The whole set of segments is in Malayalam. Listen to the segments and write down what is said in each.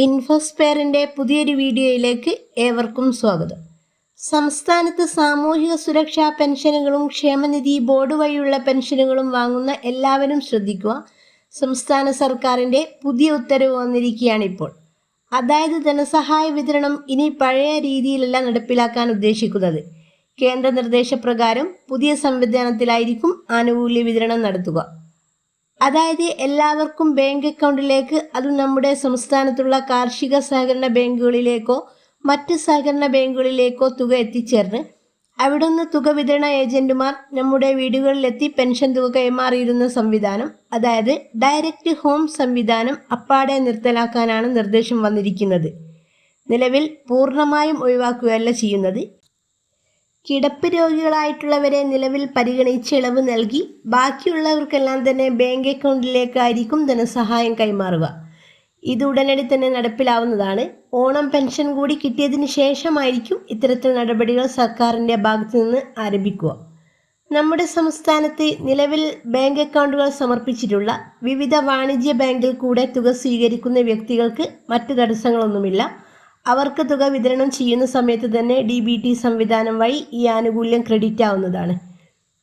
ഇൻഫോസ്പെയറിൻ്റെ പുതിയൊരു വീഡിയോയിലേക്ക് ഏവർക്കും സ്വാഗതം. സംസ്ഥാനത്ത് സാമൂഹിക സുരക്ഷാ പെൻഷനുകളും ക്ഷേമനിധി ബോർഡ് വഴിയുള്ള പെൻഷനുകളും വാങ്ങുന്ന എല്ലാവരും ശ്രദ്ധിക്കുക. സംസ്ഥാന സർക്കാരിൻ്റെ പുതിയ ഉത്തരവ് വന്നിരിക്കുകയാണിപ്പോൾ. അതായത് ധനസഹായ വിതരണം ഇനി പഴയ രീതിയിലല്ല നടപ്പിലാക്കാൻ ഉദ്ദേശിക്കുന്നത്. കേന്ദ്ര നിർദ്ദേശപ്രകാരം പുതിയ സംവിധാനത്തിലായിരിക്കും ആനുകൂല്യ വിതരണം നടത്തുക. അതായത് എല്ലാവർക്കും ബാങ്ക് അക്കൗണ്ടിലേക്ക്, അതും നമ്മുടെ സംസ്ഥാനത്തുള്ള കാർഷിക സഹകരണ ബാങ്കുകളിലേക്കോ മറ്റ് സഹകരണ ബാങ്കുകളിലേക്കോ തുക എത്തിച്ചേർന്ന് അവിടുന്ന് തുക വിതരണ ഏജന്റുമാർ നമ്മുടെ വീടുകളിലെത്തി പെൻഷൻ തുക കൈമാറിയിരുന്ന സംവിധാനം, അതായത് ഡയറക്റ്റ് ഹോം സംവിധാനം അപ്പാടെ നിർത്തലാക്കാനാണ് നിർദ്ദേശം വന്നിരിക്കുന്നത്. നിലവിൽ പൂർണ്ണമായും ഒഴിവാക്കുകയല്ല ചെയ്യുന്നത്. കിടപ്പ് രോഗികളായിട്ടുള്ളവരെ നിലവിൽ പരിഗണിച്ച് ഇളവ് നൽകി ബാക്കിയുള്ളവർക്കെല്ലാം തന്നെ ബാങ്ക് അക്കൗണ്ടിലേക്കായിരിക്കും ധനസഹായം കൈമാറുക. ഇത് ഉടനടി തന്നെ നടപ്പിലാവുന്നതാണ്. ഓണം പെൻഷൻ കൂടി കിട്ടിയതിന് ശേഷമായിരിക്കും ഇത്തരത്തിൽ നടപടികൾ സർക്കാരിൻ്റെ ഭാഗത്തു നിന്ന് ആരംഭിക്കുക. നമ്മുടെ സംസ്ഥാനത്ത് നിലവിൽ ബാങ്ക് അക്കൗണ്ടുകൾ സമർപ്പിച്ചിട്ടുള്ള വിവിധ വാണിജ്യ ബാങ്കിൽ കൂടെ തുക സ്വീകരിക്കുന്ന വ്യക്തികൾക്ക് മറ്റ് തടസ്സങ്ങളൊന്നുമില്ല. അവർക്ക് തുക വിതരണം ചെയ്യുന്ന സമയത്ത് തന്നെ DBT സംവിധാനം വഴി ഈ ആനുകൂല്യം ക്രെഡിറ്റ് ആവുന്നതാണ്.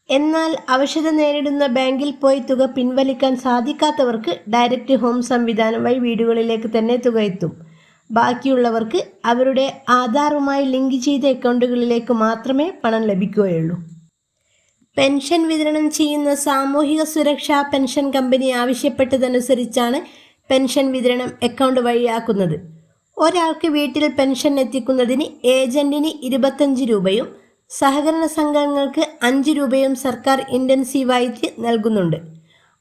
എന്നാൽ അവശത നേരിടുന്ന ബാങ്കിൽ പോയി തുക പിൻവലിക്കാൻ സാധിക്കാത്തവർക്ക് ഡയറക്റ്റ് ഹോം സംവിധാനം വഴി വീടുകളിലേക്ക് തന്നെ തുക എത്തും. ബാക്കിയുള്ളവർക്ക് അവരുടെ ആധാറുമായി ലിങ്ക് ചെയ്ത അക്കൗണ്ടുകളിലേക്ക് മാത്രമേ പണം ലഭിക്കുകയുള്ളൂ. പെൻഷൻ വിതരണം ചെയ്യുന്ന സാമൂഹിക സുരക്ഷാ പെൻഷൻ കമ്പനി ആവശ്യപ്പെട്ടതനുസരിച്ചാണ് പെൻഷൻ വിതരണം അക്കൗണ്ട് വഴിയാക്കുന്നത്. ഒരാൾക്ക് വീട്ടിൽ പെൻഷൻ എത്തിക്കുന്നതിന് ഏജന്റിന് 25 രൂപയും സഹകരണ സംഘങ്ങൾക്ക് 5 രൂപയും സർക്കാർ ഇൻറ്റൻസീവായിട്ട് നൽകുന്നുണ്ട്.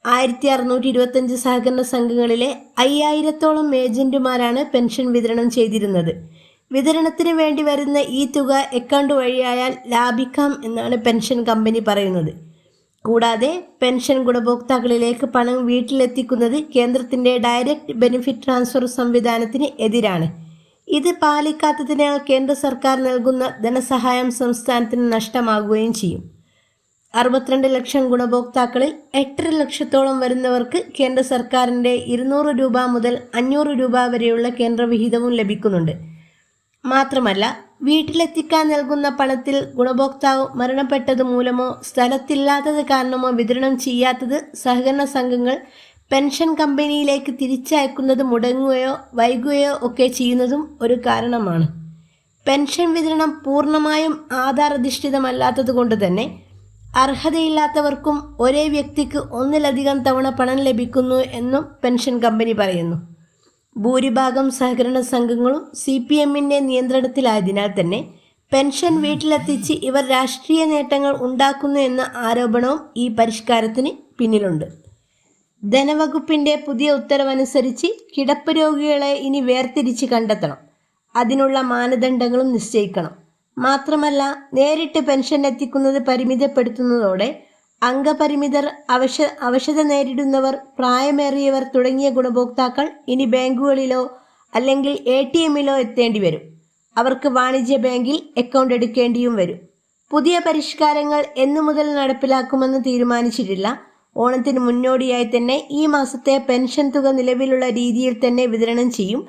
1625 സഹകരണ സംഘങ്ങളിലെ 5000-ഓളം ഏജന്റുമാരാണ് പെൻഷൻ വിതരണം ചെയ്തിരുന്നത്. വിതരണത്തിന് വേണ്ടി വരുന്ന ഈ തുക അക്കൗണ്ട് വഴിയായാൽ ലാഭിക്കാം എന്നാണ് പെൻഷൻ കമ്പനി പറയുന്നത്. കൂടാതെ പെൻഷൻ ഗുണഭോക്താക്കളിലേക്ക് പണം വീട്ടിലെത്തിക്കുന്നത് കേന്ദ്രത്തിൻ്റെ ഡയറക്റ്റ് ബെനിഫിറ്റ് ട്രാൻസ്ഫർ സംവിധാനത്തിന് എതിരാണ്. ഇത് പാലിക്കാത്തതിനാൽ കേന്ദ്ര സർക്കാർ നൽകുന്ന ധനസഹായം സംസ്ഥാനത്തിന് നഷ്ടമാകുകയും ചെയ്യും. 62 ലക്ഷം ഗുണഭോക്താക്കളിൽ 8.5 ലക്ഷത്തോളം വരുന്നവർക്ക് കേന്ദ്ര സർക്കാരിൻ്റെ 200 രൂപ മുതൽ 500 രൂപ വരെയുള്ള കേന്ദ്ര വിഹിതവും ലഭിക്കുന്നുണ്ട്. മാത്രമല്ല, വീട്ടിലെത്തിക്കാൻ നൽകുന്ന പണത്തിൽ ഗുണഭോക്താവ് മരണപ്പെട്ടത് മൂലമോ സ്ഥലത്തില്ലാത്തത് കാരണമോ വിതരണം ചെയ്യാത്തത് സഹകരണ സംഘങ്ങൾ പെൻഷൻ കമ്പനിയിലേക്ക് തിരിച്ചയക്കുന്നത് മുടങ്ങുകയോ വൈകുകയോ ഒക്കെ ചെയ്യുന്നതും ഒരു കാരണമാണ്. പെൻഷൻ വിതരണം പൂർണ്ണമായും ആധാർ അധിഷ്ഠിതമല്ലാത്തത് കൊണ്ട് തന്നെ അർഹതയില്ലാത്തവർക്കും ഒരേ വ്യക്തിക്ക് ഒന്നിലധികം തവണ പണം ലഭിക്കുന്നു എന്നും പെൻഷൻ കമ്പനി പറയുന്നു. ഭൂരിഭാഗം സഹകരണ സംഘങ്ങളും CPMൻ്റെ നിയന്ത്രണത്തിലായതിനാൽ തന്നെ പെൻഷൻ വീട്ടിലെത്തിച്ച് ഇവർ രാഷ്ട്രീയ നേട്ടങ്ങൾ ഉണ്ടാക്കുന്നു എന്ന ആരോപണവും ഈ പരിഷ്കാരത്തിന് പിന്നിലുണ്ട്. ധനവകുപ്പിൻ്റെ പുതിയ ഉത്തരവനുസരിച്ച് കിടപ്പ് രോഗികളെ ഇനി വേർതിരിച്ച് കണ്ടെത്തണം. അതിനുള്ള മാനദണ്ഡങ്ങളും നിശ്ചയിക്കണം. മാത്രമല്ല, നേരിട്ട് പെൻഷൻ എത്തിക്കുന്നത് പരിമിതപ്പെടുത്തുന്നതോടെ അംഗപരിമിതർ, അവശത നേരിടുന്നവർ, പ്രായമേറിയവർ തുടങ്ങിയ ഗുണഭോക്താക്കൾ ഇനി ബാങ്കുകളിലോ അല്ലെങ്കിൽ ATMയിലോ എത്തേണ്ടി വരും. അവർക്ക് വാണിജ്യ ബാങ്കിൽ അക്കൗണ്ട് എടുക്കേണ്ടിയും വരും. പുതിയ പരിഷ്കാരങ്ങൾ എന്നു മുതൽ നടപ്പിലാക്കുമെന്ന് തീരുമാനിച്ചിട്ടില്ല. ഓണത്തിന് മുന്നോടിയായി തന്നെ ഈ മാസത്തെ പെൻഷൻ തുക നിലവിലുള്ള രീതിയിൽ തന്നെ വിതരണം ചെയ്യും.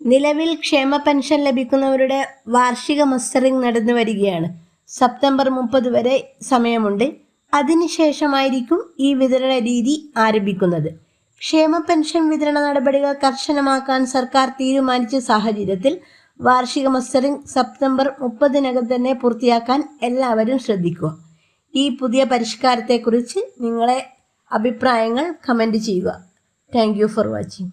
നിലവിൽ ക്ഷേമ പെൻഷൻ ലഭിക്കുന്നവരുടെ വാർഷിക മസ്റ്ററിംഗ് നടന്നു വരികയാണ്. സെപ്റ്റംബർ 30 വരെ സമയമുണ്ട്. അതിനുശേഷമായിരിക്കും ഈ വിതരണ രീതി ആരംഭിക്കുന്നത്. ക്ഷേമ പെൻഷൻ വിതരണ നടപടികൾ കർശനമാക്കാൻ സർക്കാർ തീരുമാനിച്ച സാഹചര്യത്തിൽ വാർഷിക മസ്റ്ററിംഗ് സെപ്റ്റംബർ 30-നകം തന്നെ പൂർത്തിയാക്കാൻ എല്ലാവരും ശ്രദ്ധിക്കുക. ഈ പുതിയ പരിഷ്കാരത്തെക്കുറിച്ച് നിങ്ങളെ അഭിപ്രായങ്ങൾ കമൻറ്റ് ചെയ്യുക. Thank you for watching.